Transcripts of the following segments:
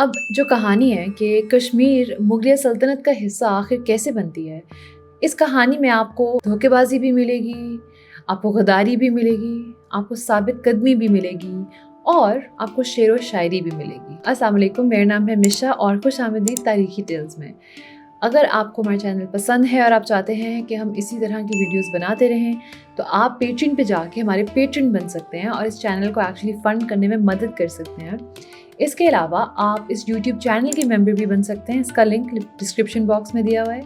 اب جو کہانی ہے کہ کشمیر مغلیہ سلطنت کا حصہ آخر کیسے بنتی ہے، اس کہانی میں آپ کو دھوکے بازی بھی ملے گی، آپ کو غداری بھی ملے گی، آپ کو ثابت قدمی بھی ملے گی اور آپ کو شعر و شاعری بھی ملے گی۔ السلام علیکم، میرا نام ہے مشا اور خوش آمدید تاریخی ٹیلز میں۔ اگر آپ کو ہمارا چینل پسند ہے اور آپ چاہتے ہیں کہ ہم اسی طرح کی ویڈیوز بناتے رہیں تو آپ پیٹرن پہ جا کے ہمارے پیٹرن بن سکتے ہیں اور اس چینل کو ایکچولی فنڈ کرنے میں مدد کر سکتے ہیں۔ اس کے علاوہ آپ اس یوٹیوب چینل کے ممبر بھی بن سکتے ہیں، اس کا لنک ڈسکرپشن باکس میں دیا ہوا ہے،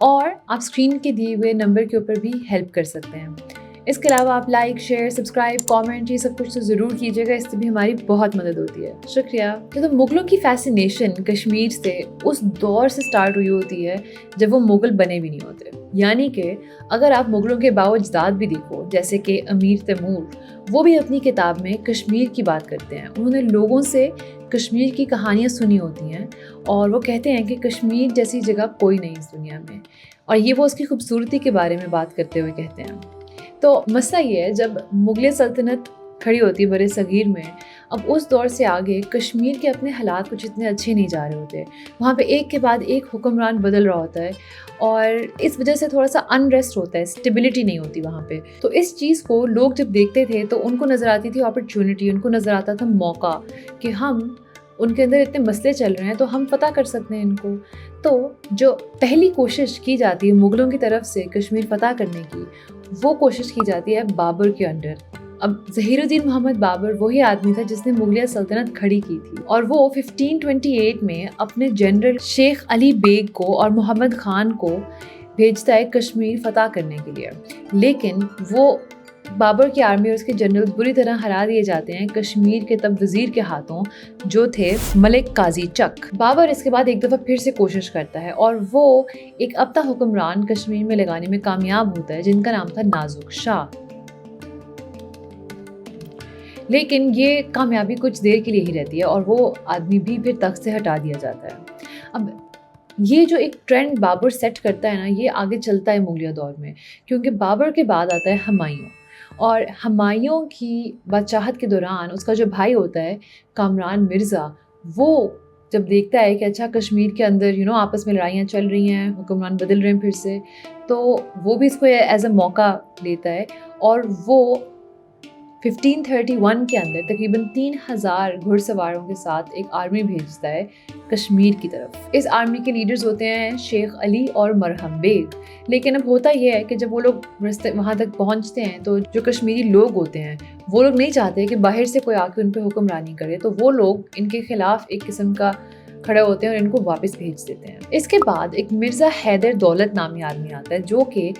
اور آپ اسکرین کے دیے ہوئے نمبر کے اوپر بھی ہیلپ کر سکتے ہیں۔ اس کے علاوہ آپ لائک، شیئر، سبسکرائب، کامنٹ، یہ سب کچھ تو ضرور کیجیے گا، اس سے بھی ہماری بہت مدد ہوتی ہے، شکریہ۔ تو مغلوں کی فیسینیشن کشمیر سے اس دور سے سٹارٹ ہوئی ہوتی ہے جب وہ مغل بنے بھی نہیں ہوتے، یعنی کہ اگر آپ مغلوں کے باء و اجداد بھی دیکھو، جیسے کہ امیر تیمور، وہ بھی اپنی کتاب میں کشمیر کی بات کرتے ہیں۔ انہوں نے لوگوں سے کشمیر کی کہانیاں سنی ہوتی ہیں اور وہ کہتے ہیں کہ کشمیر جیسی جگہ کوئی نہیں اس دنیا میں، اور یہ وہ اس کی خوبصورتی کے بارے میں بات کرتے ہوئے کہتے ہیں۔ تو مسئلہ یہ ہے، جب مغلیہ سلطنت کھڑی ہوتی ہے برِ صغیر میں، اب اس دور سے آگے کشمیر کے اپنے حالات کچھ اتنے اچھے نہیں جا رہے ہوتے، وہاں پہ ایک کے بعد ایک حکمران بدل رہا ہوتا ہے اور اس وجہ سے تھوڑا سا انریسٹ ہوتا ہے، اسٹیبلٹی نہیں ہوتی وہاں پہ۔ تو اس چیز کو لوگ جب دیکھتے تھے تو ان کو نظر آتی تھی اپرچونٹی، ان کو نظر آتا تھا موقع کہ ہم ان کے اندر اتنے مسئلے چل رہے ہیں تو ہم فتح کر سکتے ہیں ان کو۔ تو جو پہلی کوشش کی جاتی ہے مغلوں کی طرف سے کشمیر فتح کرنے کی، وہ کوشش کی جاتی ہے بابر کے انڈر۔ اب ظہیر الدین محمد بابر وہی آدمی تھا جس نے مغلیہ سلطنت کھڑی کی تھی، اور وہ 1528 میں اپنے جنرل شیخ علی بیگ کو اور محمد خان کو بھیجتا ہے کشمیر فتح کرنے کے لیے، لیکن وہ بابر کی آرمی اور اس کے جنرل بری طرح ہرا دیے جاتے ہیں کشمیر کے تب وزیر کے ہاتھوں، جو تھے ملک قاضی چک۔ بابر اس کے بعد ایک دفعہ پھر سے کوشش کرتا ہے اور وہ ایک ابتہ حکمران کشمیر میں لگانے میں کامیاب ہوتا ہے جن کا نام تھا نازک شاہ، لیکن یہ کامیابی کچھ دیر کے لیے ہی رہتی ہے اور وہ آدمی بھی پھر تخت سے ہٹا دیا جاتا ہے۔ اب یہ جو ایک ٹرینڈ بابر سیٹ کرتا ہے نا، یہ آگے چلتا ہے مغلیہ دور میں، کیونکہ بابر کے بعد آتا ہے ہمایوں، اور ہمایوں کی بادشاہت کے دوران اس کا جو بھائی ہوتا ہے کامران مرزا، وہ جب دیکھتا ہے کہ اچھا کشمیر کے اندر آپس میں لڑائیاں چل رہی ہیں، حکمران بدل رہے ہیں پھر سے، تو وہ بھی اس کو ایز اے موقع لیتا ہے اور وہ 1531 کے اندر تقریباً 3000 گھڑ سواروں کے ساتھ ایک آرمی بھیجتا ہے کشمیر کی طرف۔ اس آرمی کے لیڈرز ہوتے ہیں شیخ علی اور مرہم بیگ، لیکن اب ہوتا یہ ہے کہ جب وہ لوگ وہاں تک پہنچتے ہیں تو جو کشمیری لوگ ہوتے ہیں وہ لوگ نہیں چاہتے کہ باہر سے کوئی آ کے ان پہ حکمرانی کرے، تو وہ لوگ ان کے خلاف ایک قسم کا کھڑے ہوتے ہیں اور ان کو واپس بھیج دیتے ہیں۔ اس کے بعد ایک مرزا حیدر دولت نامی آدمی آتا ہے جو کہ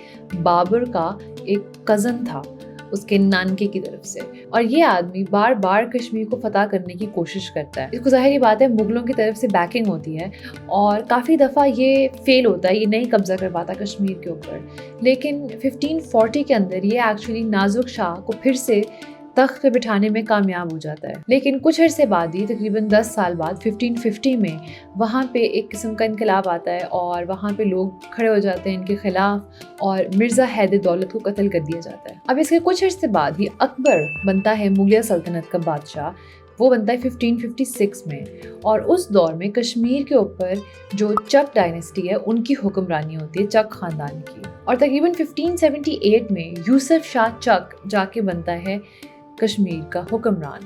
بابر کا ایک کزن تھا اس کے نانکے کی طرف سے، اور یہ آدمی بار بار کشمیر کو فتح کرنے کی کوشش کرتا ہے۔ اس کو ظاہری بات ہے مغلوں کی طرف سے بیکنگ ہوتی ہے اور کافی دفعہ یہ فیل ہوتا ہے، یہ نہیں قبضہ کر پاتا کشمیر کے اوپر، لیکن 1540 کے اندر یہ ایکچولی نازک شاہ کو پھر سے تخت پہ بٹھانے میں کامیاب ہو جاتا ہے۔ لیکن کچھ عرصے بعد ہی، تقریباً 10 سال بعد، 1550 میں وہاں پہ ایک قسم کا انقلاب آتا ہے اور وہاں پہ لوگ کھڑے ہو جاتے ہیں ان کے خلاف اور مرزا حیدر دولت کو قتل کر دیا جاتا ہے۔ اب اس کے کچھ عرصے بعد ہی اکبر بنتا ہے مغلیہ سلطنت کا بادشاہ، وہ بنتا ہے 1556 میں، اور اس دور میں کشمیر کے اوپر جو چک ڈائنیسٹی ہے ان کی حکمرانی ہوتی ہے، چک خاندان کی، اور تقریباً 1578 میں یوسف شاہ چک جا کے بنتا ہے کشمیر کا حکمران۔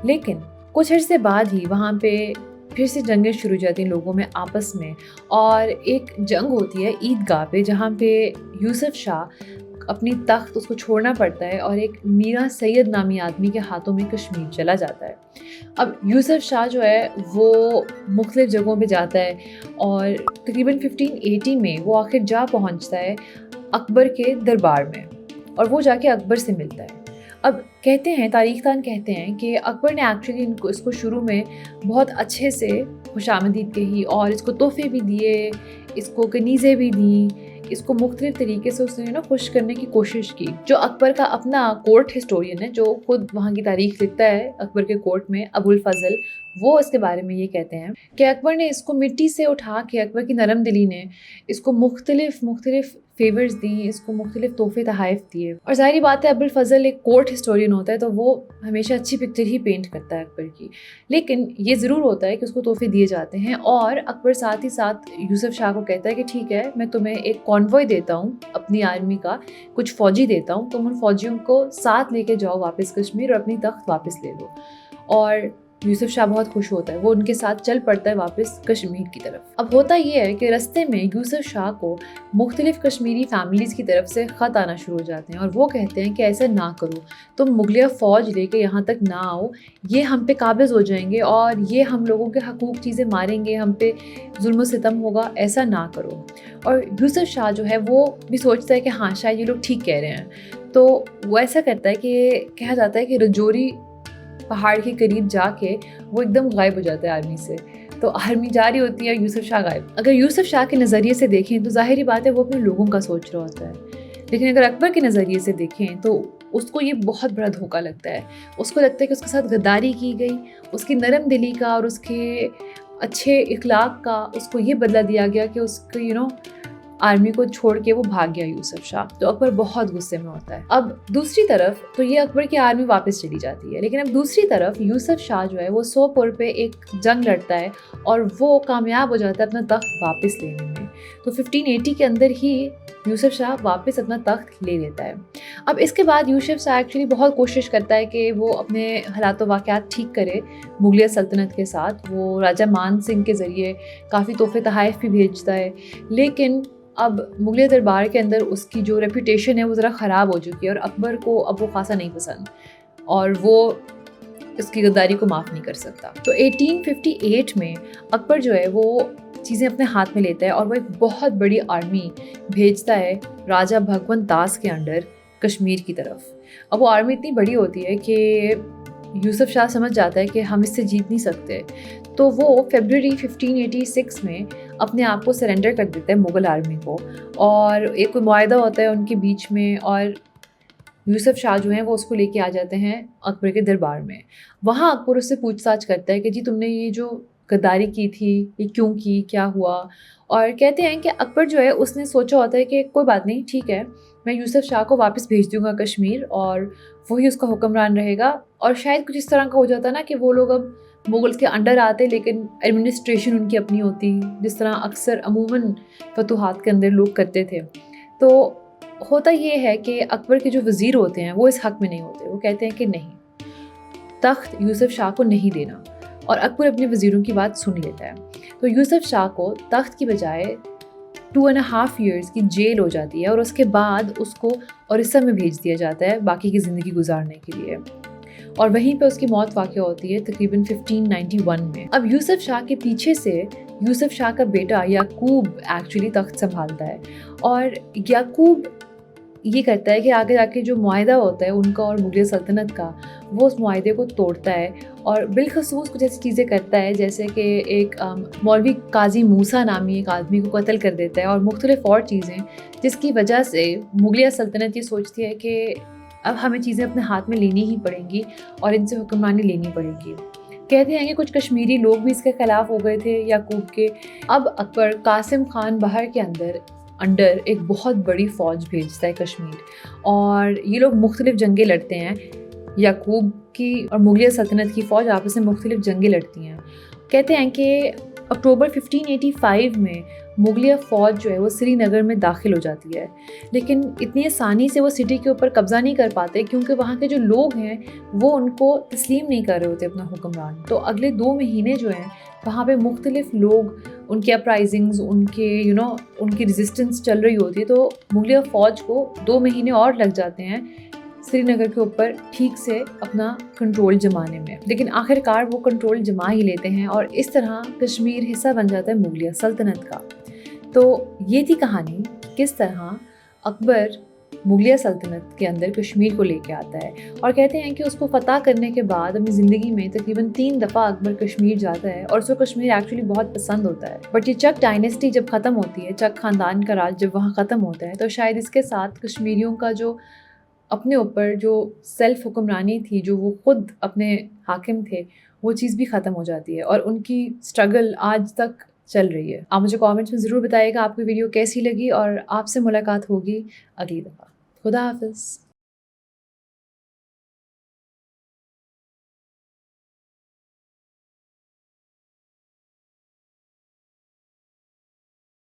لیکن کچھ عرصے بعد ہی وہاں پہ پھر سے جنگیں شروع ہو جاتی ہیں لوگوں میں آپس میں، اور ایک جنگ ہوتی ہے عیدگاہ پہ جہاں پہ یوسف شاہ اپنی تخت اس کو چھوڑنا پڑتا ہے اور ایک میرا سید نامی آدمی کے ہاتھوں میں کشمیر چلا جاتا ہے۔ اب یوسف شاہ جو ہے وہ مختلف جگہوں پہ جاتا ہے اور تقریباً 1580 میں وہ آخر جا پہنچتا ہے اکبر کے دربار میں اور وہ جا کے اکبر سے ملتا ہے۔ اب کہتے ہیں، تاریخ دان کہتے ہیں کہ اکبر نے ایکچولی اس کو شروع میں بہت اچھے سے خوش آمدید کہی اور اس کو تحفے بھی دیے، اس کو کنیزیں بھی دیں، اس کو مختلف طریقے سے اس نے خوش کرنے کی کوشش کی۔ جو اکبر کا اپنا کورٹ ہسٹورین ہے جو خود وہاں کی تاریخ لکھتا ہے اکبر کے کورٹ میں، ابو الفضل، وہ اس کے بارے میں یہ کہتے ہیں کہ اکبر نے اس کو مٹی سے اٹھا کے، اکبر کی نرم دلی نے اس کو مختلف فیورز دیں، اس کو مختلف تحفے تحائف دیے. اور ظاہری بات ہے ابوالفضل ایک کورٹ ہسٹورین ہوتا ہے تو وہ ہمیشہ اچھی پکچر ہی پینٹ کرتا ہے اکبر کی، لیکن یہ ضرور ہوتا ہے کہ اس کو تحفے دیے جاتے ہیں. اور اکبر ساتھ ہی ساتھ یوسف شاہ کو کہتا ہے کہ ٹھیک ہے، میں تمہیں ایک کانوائے دیتا ہوں اپنی آرمی کا، کچھ فوجی دیتا ہوں، تم ان فوجیوں کو ساتھ لے کے جاؤ واپس کشمیر اور اپنی تخت واپس لے لو. اور یوسف شاہ بہت خوش ہوتا ہے، وہ ان کے ساتھ چل پڑتا ہے واپس کشمیر کی طرف. اب ہوتا یہ ہے کہ رستے میں یوسف شاہ کو مختلف کشمیری فیملیز کی طرف سے خط آنا شروع ہو جاتے ہیں اور وہ کہتے ہیں کہ ایسا نہ کرو، تم مغلیہ فوج لے کے یہاں تک نہ آؤ، یہ ہم پہ قابض ہو جائیں گے اور یہ ہم لوگوں کے حقوق چیزیں ماریں گے، ہم پہ ظلم و ستم ہوگا، ایسا نہ کرو. اور یوسف شاہ جو ہے وہ بھی سوچتا ہے کہ ہاں شاید یہ لوگ ٹھیک کہہ رہے ہیں، تو وہ ایسا کرتا ہے کہ کہا جاتا ہے کہ رجوری پہاڑ کے قریب جا کے وہ ایک دم غائب ہو جاتا ہے آرمی سے. تو آرمی جا رہی ہوتی ہے، یوسف شاہ غائب. اگر یوسف شاہ کے نظریے سے دیکھیں تو ظاہری بات ہے وہ اپنے لوگوں کا سوچ رہا ہوتا ہے، لیکن اگر اکبر کے نظریے سے دیکھیں تو اس کو یہ بہت بڑا دھوکہ لگتا ہے. اس کو لگتا ہے کہ اس کے ساتھ غداری کی گئی، اس کی نرم دلی کا اور اس کے اچھے اخلاق کا اس کو یہ بدلہ دیا گیا کہ اس کو آرمی کو چھوڑ کے وہ بھاگ گیا یوسف شاہ. تو اکبر بہت غصے میں ہوتا ہے. اب دوسری طرف تو یہ اکبر کی آرمی واپس چلی جاتی ہے، لیکن اب دوسری طرف یوسف شاہ جو ہے وہ سوپور پہ ایک جنگ لڑتا ہے اور وہ کامیاب ہو جاتا ہے اپنا تخت واپس لینے میں. تو 1580 کے اندر ہی یوسف شاہ واپس اپنا تخت لے لیتا ہے. اب اس کے بعد یوسف شاہ ایکچولی بہت کوشش کرتا ہے کہ وہ اپنے حالات و واقعات ٹھیک کرے مغلیہ سلطنت کے ساتھ. وہ راجہ مان سنگھ کے ذریعے کافی تحفے تحائف بھی بھیجتا ہے، لیکن اب مغلیہ دربار کے اندر اس کی جو ریپوٹیشن ہے وہ ذرا خراب ہو چکی ہے اور اکبر کو اب وہ خاصا نہیں پسند اور وہ اس کی غداری کو معاف نہیں کر سکتا. تو 1858 میں اکبر جو ہے وہ چیزیں اپنے ہاتھ میں لیتا ہے اور وہ ایک بہت بڑی آرمی بھیجتا ہے راجہ بھگونت داس کے انڈر کشمیر کی طرف. اب وہ آرمی اتنی بڑی ہوتی ہے کہ یوسف شاہ سمجھ جاتا ہے کہ ہم اس سے جیت نہیں سکتے، تو وہ فیبروری 1586 میں اپنے آپ کو سرنڈر کر دیتا ہے مغل آرمی کو. اور ایک کوئی معاہدہ ہوتا ہے ان کے بیچ میں اور یوسف شاہ جو ہیں وہ اس کو لے کے آ جاتے ہیں اکبر کے دربار میں. وہاں اکبر اس سے پوچھ تاچھ کرتا ہے کہ جی تم نے یہ جو غداری کی تھی یہ کیوں کی، کیا ہوا. اور کہتے ہیں کہ اکبر جو ہے اس نے سوچا ہوتا ہے کہ کوئی بات نہیں، ٹھیک ہے، میں یوسف شاہ کو واپس بھیج دوں گا کشمیر اور وہی اس کا حکمران رہے گا. اور شاید کچھ اس طرح کا ہو جاتا نا کہ وہ لوگ اب مغلز کے انڈر آتے لیکن ایڈمنسٹریشن ان کی اپنی ہوتی، جس طرح اکثر عموماً فتوحات کے اندر لوگ کرتے تھے. تو ہوتا یہ ہے کہ اکبر کے جو وزیر ہوتے ہیں وہ اس حق میں نہیں ہوتے. وہ کہتے ہیں کہ نہیں، تخت یوسف شاہ کو نہیں دینا، اور اکبر اپنے وزیروں کی بات سن لیتا ہے. تو یوسف شاہ کو تخت کی بجائے 2.5 ایئرز کی جیل ہو جاتی ہے اور اس کے بعد اس کو اڑیسہ میں بھیج دیا جاتا ہے باقی کی زندگی گزارنے کے لیے. اور وہیں پہ اس کی موت واقع ہوتی ہے تقریباً 1591 میں. اب یوسف شاہ کے پیچھے سے یوسف شاہ کا بیٹا یعقوب ایکچولی تخت سنبھالتا ہے اور یعقوب یہ کرتا ہے کہ آگے جا کے جو معاہدہ ہوتا ہے ان کا اور مغلیہ سلطنت کا، وہ اس معاہدے کو توڑتا ہے اور بالخصوص کچھ ایسی چیزیں کرتا ہے جیسے کہ ایک مولوی قاضی موسیٰ نامی ایک آدمی کو قتل کر دیتا ہے اور مختلف اور چیزیں، جس کی وجہ سے مغلیہ سلطنت یہ سوچتی ہے کہ اب ہمیں چیزیں اپنے ہاتھ میں لینی ہی پڑیں گی اور ان سے حکمرانی لینی پڑے گی. کہتے ہیں کہ کچھ کشمیری لوگ بھی اس کے خلاف ہو گئے تھے یعقوب کے. اب اکبر قاسم خان بہر کے انڈر ایک بہت بڑی فوج بھیجتا ہے کشمیر، اور یہ لوگ مختلف جنگیں لڑتے ہیں. یعقوب کی اور مغلیہ سلطنت کی فوج آپس میں مختلف جنگیں لڑتی ہیں. کہتے ہیں کہ اکتوبر 1585 میں مغلیہ فوج جو ہے وہ سری نگر میں داخل ہو جاتی ہے، لیکن اتنی آسانی سے وہ سٹی کے اوپر قبضہ نہیں کر پاتے کیونکہ وہاں کے جو لوگ ہیں وہ ان کو تسلیم نہیں کر رہے ہوتے اپنا حکمران. تو اگلے 2 مہینے جو ہیں وہاں پہ مختلف لوگ، ان کے اپرائزنگز، ان کی ریزسٹنس چل رہی ہوتی ہے. تو مغلیہ فوج کو 2 مہینے اور لگ جاتے ہیں سری نگر کے اوپر ٹھیک سے اپنا کنٹرول جمانے میں، لیکن آخر کار وہ کنٹرول جما ہی لیتے ہیں اور اس طرح کشمیر حصہ بن جاتا ہے مغلیہ سلطنت کا. تو یہ تھی کہانی کس طرح اکبر مغلیہ سلطنت کے اندر کشمیر کو لے کے آتا ہے. اور کہتے ہیں کہ اس کو فتح کرنے کے بعد اپنی زندگی میں تقریباً 3 دفعہ اکبر کشمیر جاتا ہے اور اس کو کشمیر ایکچولی بہت پسند ہوتا ہے. بٹ یہ چک ڈائنیسٹی جب ختم ہوتی ہے، چک خاندان کا راج جب وہاں ختم ہوتا ہے، تو شاید اس کے ساتھ کشمیریوں کا جو اپنے اوپر جو سیلف حکمرانی تھی، جو وہ خود اپنے حاکم تھے، وہ چیز بھی ختم ہو جاتی ہے اور ان کی اسٹرگل آج تک چل رہی ہے. آپ مجھے کامنٹس میں ضرور بتائیے گا آپ کو ویڈیو کیسی لگی، اور آپ سے ملاقات ہوگی اگلی دفعہ. خدا حافظ.